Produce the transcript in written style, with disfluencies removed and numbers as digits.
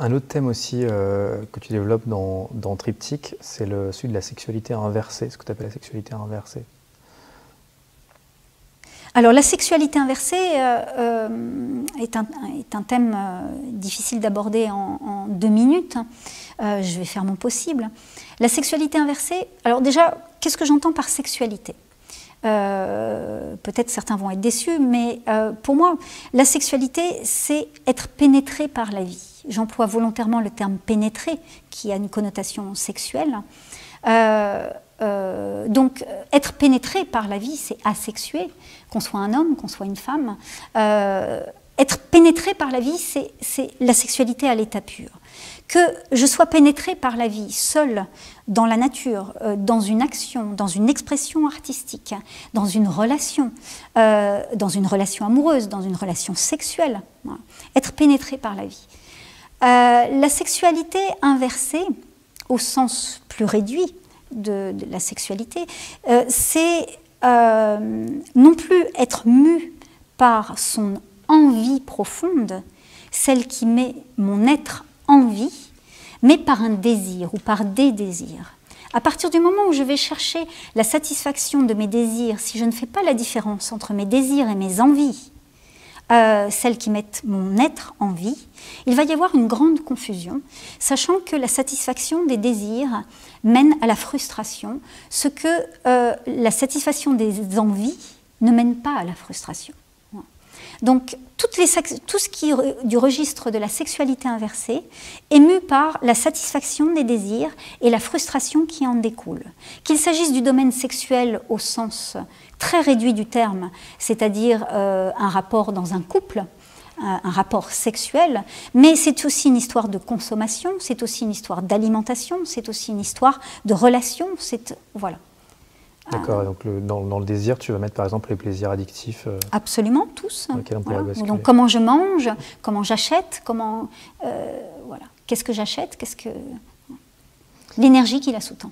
Un autre thème aussi que tu développes dans Triptyque, c'est celui de la sexualité inversée, ce que tu appelles la sexualité inversée. Alors la sexualité inversée est un thème difficile d'aborder en 2 minutes. Je vais faire mon possible. La sexualité inversée, alors déjà, qu'est-ce que j'entends par sexualité ? Peut-être certains vont être déçus, mais pour moi, la sexualité, c'est être pénétré par la vie. J'emploie volontairement le terme pénétrer, qui a une connotation sexuelle. Donc, être pénétré par la vie, c'est asexué, qu'on soit un homme, qu'on soit une femme. Être pénétré par la vie, c'est la sexualité à l'état pur. Que je sois pénétré par la vie, seule, dans la nature, dans une action, dans une expression artistique, dans une relation amoureuse, dans une relation sexuelle, voilà. Être pénétré par la vie. La sexualité inversée, au sens plus réduit de la sexualité, c'est non plus être mu par son envie profonde, celle qui met mon être en vie, mais par un désir ou par des désirs. À partir du moment où je vais chercher la satisfaction de mes désirs, si je ne fais pas la différence entre mes désirs et mes envies, celles qui mettent mon être en vie, il va y avoir une grande confusion, sachant que la satisfaction des désirs mène à la frustration, ce que la satisfaction des envies ne mène pas à la frustration. Donc, tout ce qui est du registre de la sexualité inversée est mu par la satisfaction des désirs et la frustration qui en découle. Qu'il s'agisse du domaine sexuel au sens très réduit du terme, c'est-à-dire un rapport dans un couple, un rapport sexuel, mais c'est aussi une histoire de consommation, c'est aussi une histoire d'alimentation, c'est aussi une histoire de relation, voilà. D'accord, donc dans le désir, tu vas mettre par exemple les plaisirs addictifs. Absolument, tous. Voilà. Donc comment je mange, comment j'achète, voilà. Qu'est-ce que j'achète, l'énergie qui la sous-tend.